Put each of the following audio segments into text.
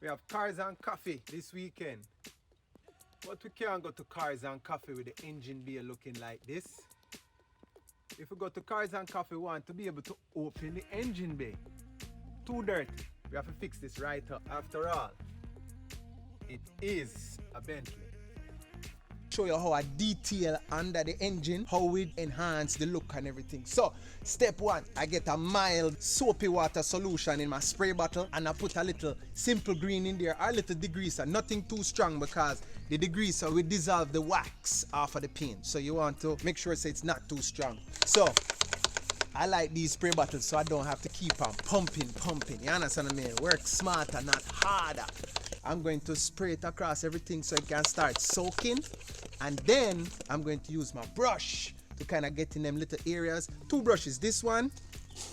We have Cars and Coffee this weekend. But we can't go to Cars and Coffee with the engine bay looking like this. If we go to Cars and Coffee, we want to be able to open the engine bay. Too dirty. We have to fix this right up. After all, it is a Bentley. Show you how I detail under the engine, how we enhance the look and everything. So, step one, I get a mild soapy water solution in my spray bottle and I put a little simple green in there, or a little degreaser, nothing too strong because the degreaser will dissolve the wax off of the paint. So you want to make sure it's not too strong. So, I like these spray bottles so I don't have to keep on pumping. You understand what I mean? Work smarter, not harder. I'm going to spray it across everything so it can start soaking. And then I'm going to use my brush to kind of get in them little areas. Two brushes, this one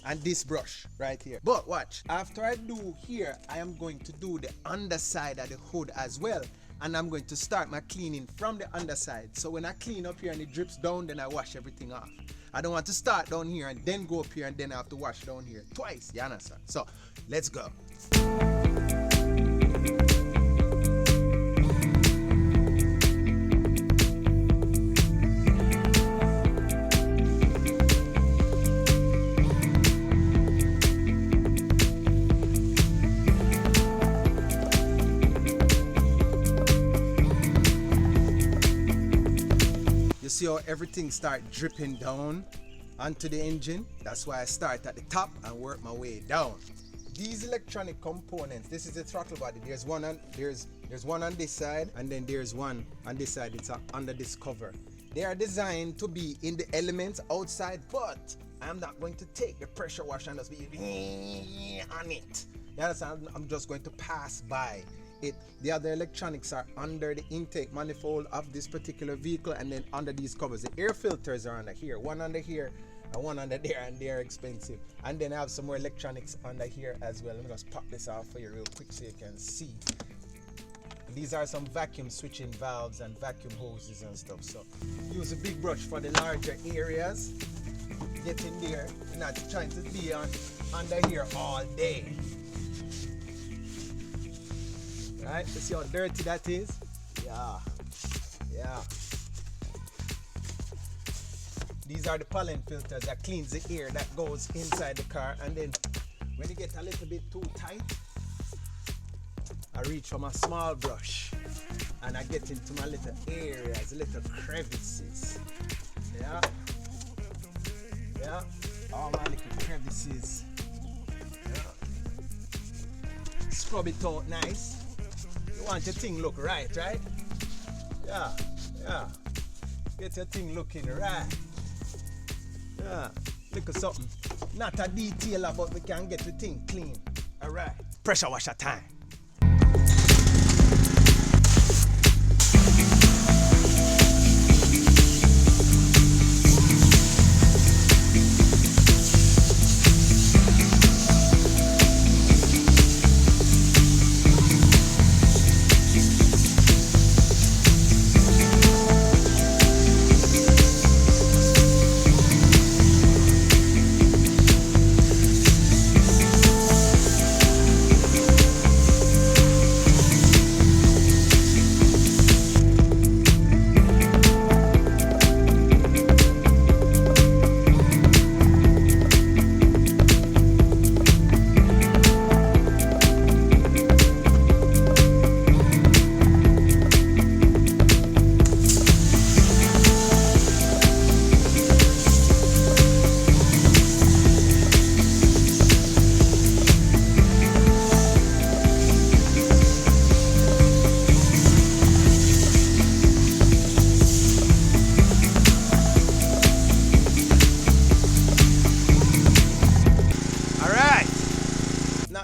and this brush right here. But watch, after I do here, I am going to do the underside of the hood as well. And I'm going to start my cleaning from the underside. So when I clean up here and it drips down, then I wash everything off. I don't want to start down here and then go up here and then I have to wash down here twice. You understand? So let's go. You see how everything start dripping down onto the engine? That's why I start at the top and work my way down. These electronic components, this is the throttle body. There's one on this side and then there's one on this side. It's under this cover. They are designed to be in the elements outside, but I'm not going to take the pressure wash and just be on it. You understand? I'm just going to pass by it. The other electronics are under the intake manifold of this particular vehicle and then under these covers. The air filters are under here, one under here and one under there, and they're expensive. And then I have some more electronics under here as well. Let me just pop this off for you real quick so you can see. These are some vacuum switching valves and vacuum hoses and stuff. So use a big brush for the larger areas. Get in there. You're not trying to be under here all day. Right, you see how dirty that is? Yeah. These are the pollen filters that cleans the air that goes inside the car, and then when you get a little bit too tight, I reach for my small brush and I get into my little areas, little crevices. Yeah, all my little crevices. Yeah. Scrub it out nice. You want your thing look right? Yeah. Get your thing looking right. Yeah. Look at something. Not a detailer, but we can get the thing clean. Alright. Pressure washer time.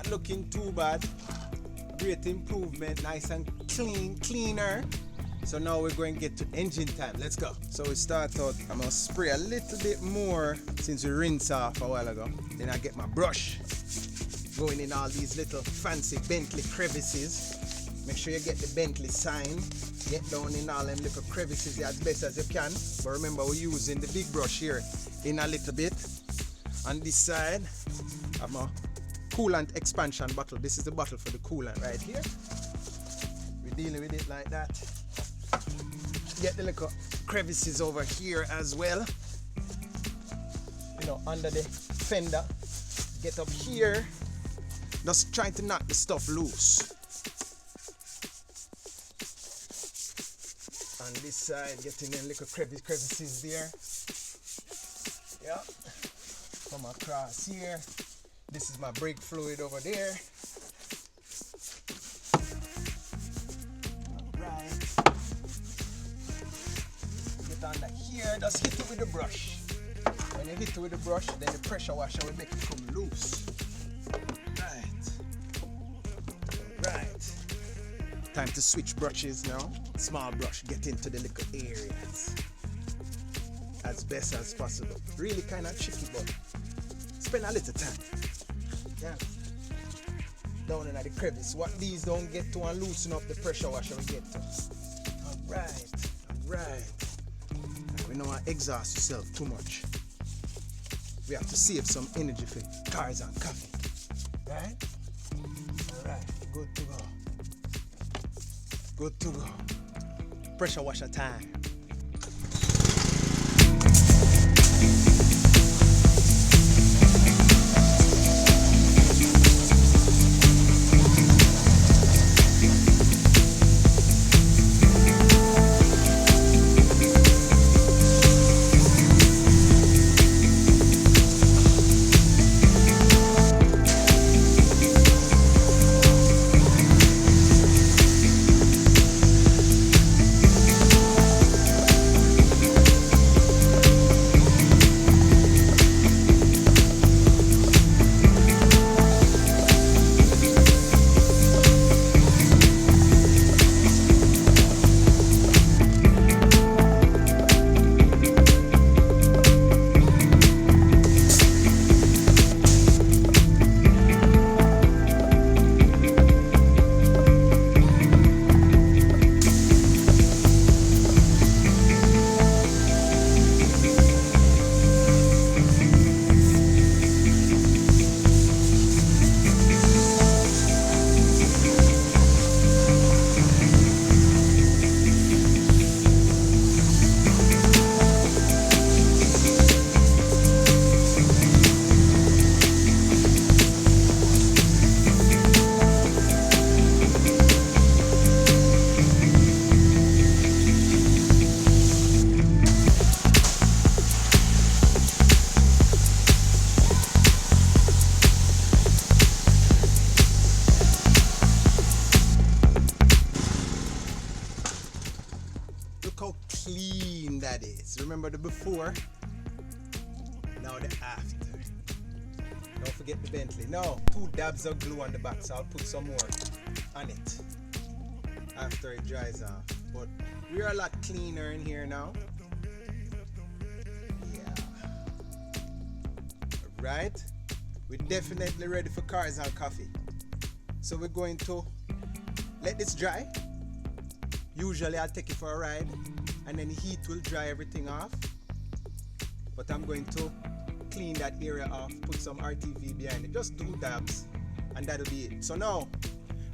Looking too bad. Great improvement, nice and cleaner. So now we're going to get to engine time. Let's go. So we start out, I'm gonna spray a little bit more since we rinsed off a while ago. Then I get my brush, going in all these little fancy Bentley crevices. Make sure you get the Bentley sign. Get down in all them little crevices as best as you can. But remember, we're using the big brush here in a little bit. On this side, I'm gonna coolant expansion bottle. This is the bottle for the coolant right here. We're dealing with it like that. Get the little crevices over here as well. You know, under the fender. Get up here. Just trying to knock the stuff loose. On this side, getting in little crevices there. Yeah. Come across here. This is my brake fluid over there. Alright. Get under here, just hit it with the brush. When you hit it with the brush, then the pressure washer will make it come loose. Right. Time to switch brushes now. Small brush, get into the little areas as best as possible. Really kind of tricky, but spend a little time. Yeah. Down in the crevice. What these don't get to and loosen up the pressure washer we get to. Alright. We don't want to exhaust yourself too much. We have to save some energy for cars and coffee. Right? Alright, good to go. Good to go. Pressure washer time. That is. Remember the before, now the after. Don't forget the Bentley. Now, 2 dabs of glue on the back, so I'll put some more on it after it dries off. But we're a lot cleaner in here now. Yeah. Alright. We're definitely ready for cars and coffee. So we're going to let this dry. Usually I'll take it for a ride and then the heat will dry everything off. But I'm going to clean that area off, put some RTV behind it, just 2 dabs, and that'll be it. So now,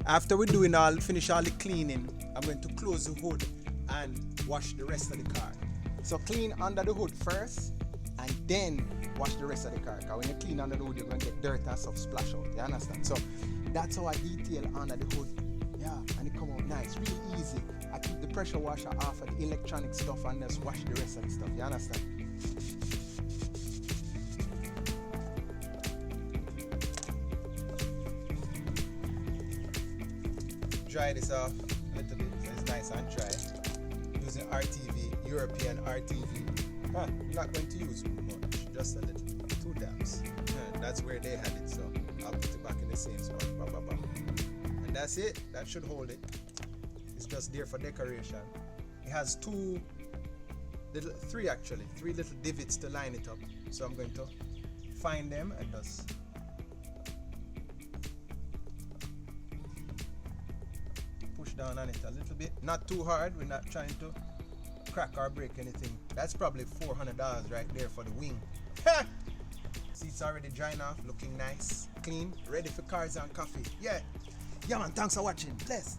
after we finish all the cleaning, I'm going to close the hood and wash the rest of the car. So clean under the hood first, and then wash the rest of the car. Because when you clean under the hood, you're going to get dirt and stuff splash out. You understand? So that's how I detail under the hood. Yeah, and it come out nice, really easy. I keep the pressure washer off of the electronic stuff and just wash the rest of the stuff. You understand? Dry this off a little bit so it's nice and dry. Using RTV, European RTV. I'm not going to use much, just a little. 2 dabs. Yeah, that's where they had it, so I'll put it back in the same spot. Bah, bah, bah. And that's it. That should hold it. It's just there for decoration. It has 3 little divots to line it up. So I'm going to find them and just push down on it a little bit. Not too hard. We're not trying to crack or break anything. That's probably $400 right there for the wing. Seats already drying off, looking nice, clean, ready for cars and coffee. Yeah man, thanks for watching. Bless.